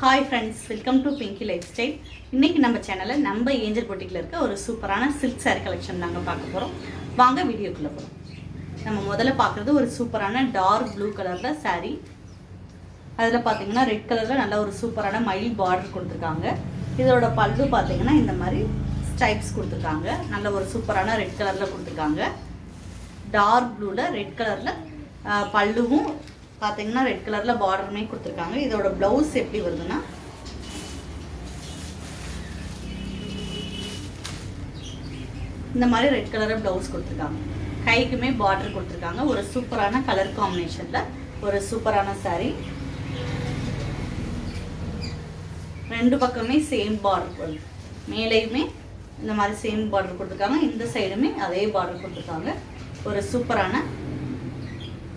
Hi friends, welcome to Pinki life style. இன்றைக்கி நம்ம சேனலில் நம்ம ஏஞ்சல் பொட்டிக்கில் இருக்க ஒரு சூப்பரான சில்க் சாரீ கலெக்ஷன் நாங்கள் பார்க்க போகிறோம். வாங்க வீடியோக்குள்ளே போகிறோம். நம்ம முதல்ல பார்க்குறது ஒரு சூப்பரான டார்க் ப்ளூ கலரில் சாரீ. அதில் பார்த்தீங்கன்னா ரெட் கலரில் நல்ல ஒரு சூப்பரான மயில் பார்டர் கொடுத்துருக்காங்க. இதோட பல்லு பார்த்தீங்கன்னா இந்த மாதிரி ஸ்ட்ரைப்ஸ் கொடுத்துருக்காங்க. நல்ல ஒரு சூப்பரான ரெட் கலரில் கொடுத்துருக்காங்க. டார்க் ப்ளூவில் ரெட் கலரில் பல்லுவும் பார்த்தீங்கன்னா ரெட் கலரில் பார்டருமே கொடுத்துருக்காங்க. இதோட ப்ளவுஸ் எப்படி வருதுன்னா இந்த மாதிரி ரெட் கலரில் ப்ளவுஸ் கொடுத்துருக்காங்க. கைக்குமே பார்டர் கொடுத்துருக்காங்க. ஒரு சூப்பரான கலர் காம்பினேஷனில் ஒரு சூப்பரான சாரீ. ரெண்டு பக்கமே சேம் பார்டர் வருது. மேலேயுமே இந்த மாதிரி சேம் பார்டர் கொடுத்துருக்காங்க. இந்த சைடுமே அதே பார்டர் கொடுத்துருக்காங்க. ஒரு சூப்பரான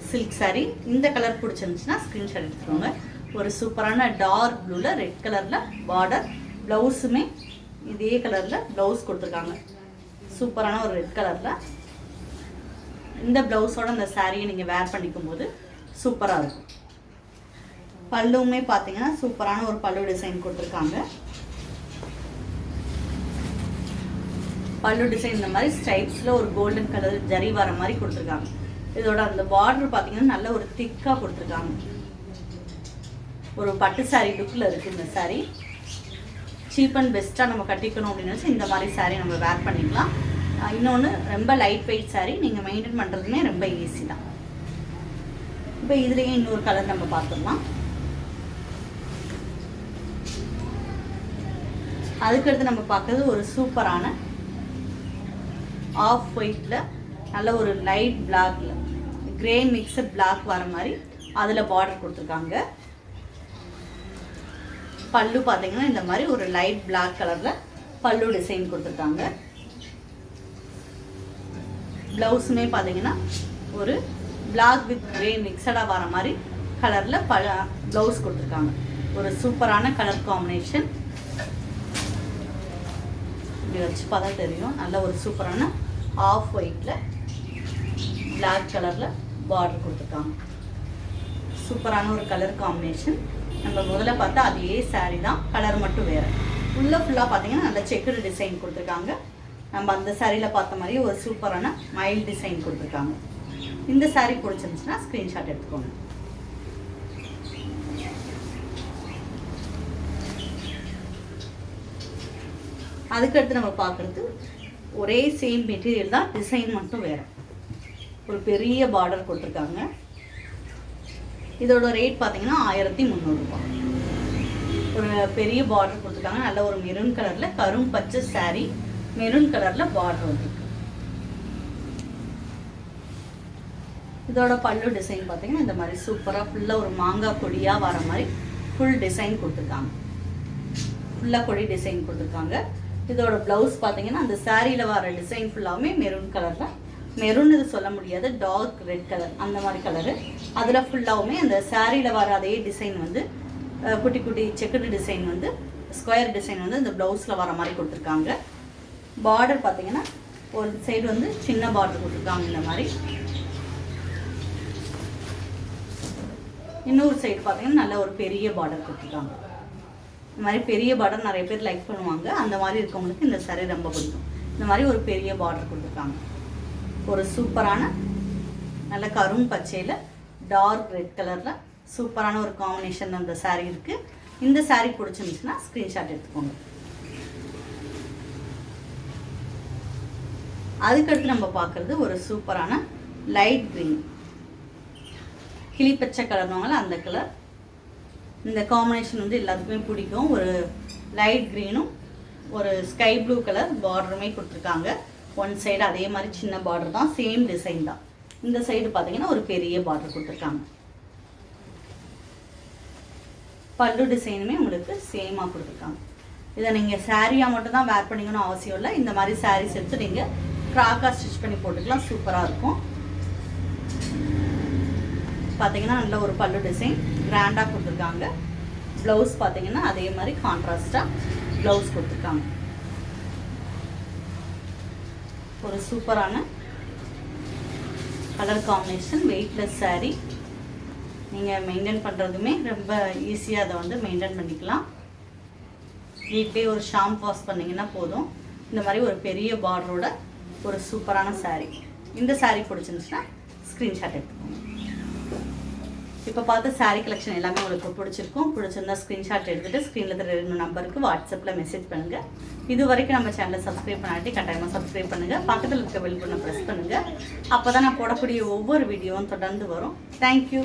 சில்க் சாரீ. இந்த கலர் பிடிச்சிருந்துச்சுன்னா ஸ்க்ரீன்ஷாட் எடுத்துக்கோங்க. ஒரு சூப்பரான டார்க் ப்ளூவில் ரெட் கலரில் பார்டர், ப்ளவுஸுமே இதே கலரில் ப்ளவுஸ் கொடுத்துருக்காங்க. சூப்பரான ஒரு ரெட் கலரில் இந்த ப்ளவுஸோட அந்த சாரியை நீங்கள் வேர் பண்ணிக்கும் போது சூப்பராக இருக்கும். பல்லுவுமே பார்த்தீங்கன்னா சூப்பரான ஒரு பல்லு டிசைன் கொடுத்துருக்காங்க. பல்லு டிசைன் இந்த மாதிரி ஸ்ட்ரைப்ஸில் ஒரு கோல்டன் கலர் ஜரி வர மாதிரி கொடுத்துருக்காங்க. இதோட அந்த பார்டர் பார்த்தீங்கன்னா நல்ல ஒரு திக்காக கொடுத்துருக்காங்க. ஒரு பட்டு சாரீ லுக்கில் இருக்குது இந்த சாரீ. சீப் அண்ட் பெஸ்ட்டாக நம்ம கட்டிக்கணும் அப்படின்னு இந்த மாதிரி சாரீ நம்ம வேர் பண்ணிக்கலாம். இன்னொன்று ரொம்ப லைட் வெயிட் சாரீ, நீங்கள் மெயின்டைன் பண்ணுறதுமே ரொம்ப ஈஸி தான். இப்போ இதுலேயே இன்னொரு கலர் நம்ம பார்த்துடலாம். அதுக்கடுத்து நம்ம பார்க்குறது ஒரு சூப்பரான ஆஃப் ஒயிட்டில் நல்ல ஒரு லைட் பிளாக்ல கிரே மிக்சட் பிளாக் வர மாதிரி அதில் பார்டர் கொடுத்துருக்காங்க. பல்லு பார்த்தீங்கன்னா இந்த மாதிரி ஒரு லைட் பிளாக் கலரில் பல்லு டிசைன் கொடுத்துருக்காங்க. ப்ளவுஸுமே பார்த்தீங்கன்னா ஒரு பிளாக் வித் கிரே மிக்சடாக வர மாதிரி கலரில் ப்ளவுஸ் கொடுத்துருக்காங்க. ஒரு சூப்பரான கலர் காம்பினேஷன். இப்படி வச்சு பார்த்தா தெரியும். நல்ல ஒரு சூப்பரான ஆஃப் ஒயிட்டில் பிளாக் கலரில் பார்டர் கொடுத்துருக்காங்க. சூப்பரான ஒரு கலர் காம்பினேஷன். நம்ம முதல்ல பார்த்தா அதே சாரீ தான், கலர் மட்டும் வேறு. ஃபுல்லாக பார்த்தீங்கன்னா நல்ல செக்குடு டிசைன் கொடுத்துருக்காங்க. நம்ம அந்த சாரியில் பார்த்த மாதிரி ஒரு சூப்பரான மயில் டிசைன் கொடுத்துருக்காங்க. இந்த சாரீ பிடிச்சிருந்துச்சுன்னா ஸ்க்ரீன்ஷாட் எடுத்துக்கோங்க. அதுக்கடுத்து நம்ம பார்க்குறது ஒரே சேம் மெட்டீரியல் தான், டிசைன் மட்டும் வேறு. ஒரு பெரிய பார்டர் கொடுத்துருக்காங்க. இதோட ரேட் பார்த்தீங்கன்னா 1300 ரூபாய். ஒரு பெரிய பார்டர் கொடுத்துருக்காங்க. நல்ல ஒரு மெரூன் கலரில் கரும் பச்சை சாரீ, மெரூன் கலரில் பார்டர் வந்துருக்கு. இதோட பல்லு டிசைன் பார்த்தீங்கன்னா இந்த மாதிரி சூப்பராக ஃபுல்லாக ஒரு மாங்காய் கொடியாக வர மாதிரி ஃபுல் டிசைன் கொடுத்துருக்காங்க. ஃபுல்லாக கொடி டிசைன் கொடுத்துருக்காங்க. இதோட ப்ளவுஸ் பார்த்தீங்கன்னா அந்த சாரியில் வர டிசைன் ஃபுல்லாகவே மெரூன் கலரில், மெரூன் இது சொல்ல முடியாது, டார்க் ரெட் கலர் அந்த மாதிரி கலரு. அதில் ஃபுல்லாகவுமே அந்த சாரியில் வர அதே டிசைன் வந்து குட்டி குட்டி செக்குடு டிசைன் வந்து ஸ்கொயர் டிசைன் வந்து இந்த ப்ளவுஸில் வர மாதிரி கொடுத்துருக்காங்க. பார்டர் பார்த்தீங்கன்னா ஒரு சைடு வந்து சின்ன பார்டர் கொடுத்துருக்காங்க இந்த மாதிரி. இன்னொரு சைடு பார்த்தீங்கன்னா நல்ல ஒரு பெரிய பார்டர் கொடுத்துருக்காங்க. இந்த மாதிரி பெரிய பார்டர் நிறைய பேர் லைக் பண்ணுவாங்க. அந்த மாதிரி இருக்கவங்களுக்கு இந்த சாரீ ரொம்ப பிடிக்கும். இந்த மாதிரி ஒரு பெரிய பார்டர் கொடுத்துருக்காங்க. ஒரு சூப்பரான நல்ல கரும் பச்சையில் டார்க் ரெட் கலரில் சூப்பரான ஒரு காம்பினேஷன் அந்த சாரீ இருக்குது. இந்த சாரீ பிடிச்சிருந்துச்சுன்னா ஸ்க்ரீன்ஷாட் எடுத்துக்கோங்க. அதுக்கடுத்து நம்ம பார்க்குறது ஒரு சூப்பரான லைட் க்ரீன், கிளிப்பச்சை கலர்னால அந்த கலர். இந்த காம்பினேஷன் வந்து எல்லாத்துக்குமே பிடிக்கும். ஒரு லைட் க்ரீனும் ஒரு ஸ்கை ப்ளூ கலர் பார்டருமே கொடுத்துருக்காங்க. ஒன் சைடு அதே மாதிரி சின்ன பார்டர் தான், சேம் டிசைன் தான். இந்த சைடு பார்த்தீங்கன்னா ஒரு பெரிய பார்டர் கொடுத்துருக்காங்க. பல்லு டிசைனுமே உங்களுக்கு சேமாக கொடுத்துருக்காங்க. இதை நீங்கள் சாரியாக மட்டும் தான் வேர் பண்ணிக்கணும் அவசியம் இல்லை. இந்த மாதிரி சாரீஸ் எடுத்து நீங்கள் ஃப்ராக்காக ஸ்டிச் பண்ணி போட்டுக்கலாம். சூப்பராக இருக்கும். பார்த்தீங்கன்னா நல்ல ஒரு பல்லு டிசைன் கிராண்டாக கொடுத்துருக்காங்க. ப்ளவுஸ் பார்த்தீங்கன்னா அதே மாதிரி கான்ட்ராஸ்டாக ப்ளவுஸ் கொடுத்துருக்காங்க. ஒரு சூப்பரான கலர் காம்பினேஷன், வெயிட்லெஸ் சாரீ. நீங்கள் மெயின்டைன் பண்ணுறதுமே ரொம்ப ஈஸியாக அதை வந்து மெயின்டைன் பண்ணிக்கலாம். வீட்லேயே ஒரு ஷாம்பு வாஷ் பண்ணிங்கன்னா போதும். இந்த மாதிரி ஒரு பெரிய பார்டரோட ஒரு சூப்பரான saree. இந்த saree பிடிச்சிருந்துச்சுன்னா ஸ்க்ரீன்ஷாட் எடுத்துக்கோங்க. இப்போ பார்த்த saree கலெக்ஷன் எல்லாமே உங்களுக்கு பிடிச்சிருந்தா ஸ்க்ரீன்ஷாட் எடுத்துகிட்டு ஸ்க்ரீனில் இருக்கிற நம்பருக்கு வாட்ஸ்அப்பில் மெசேஜ் பண்ணுங்கள். இது வரைக்கும் நம்ம சேனலை சப்ஸ்கிரைப் பண்ணாட்டி கட்டாயமாக சப்ஸ்கிரைப் பண்ணுங்கள். பக்கத்தில் இருக்க பெல் பட்டனை ப்ரெஸ் பண்ணுங்கள். அப்போ தான் நான் போடக்கூடிய ஒவ்வொரு வீடியோவும் தொடர்ந்து வரும். தேங்க்யூ.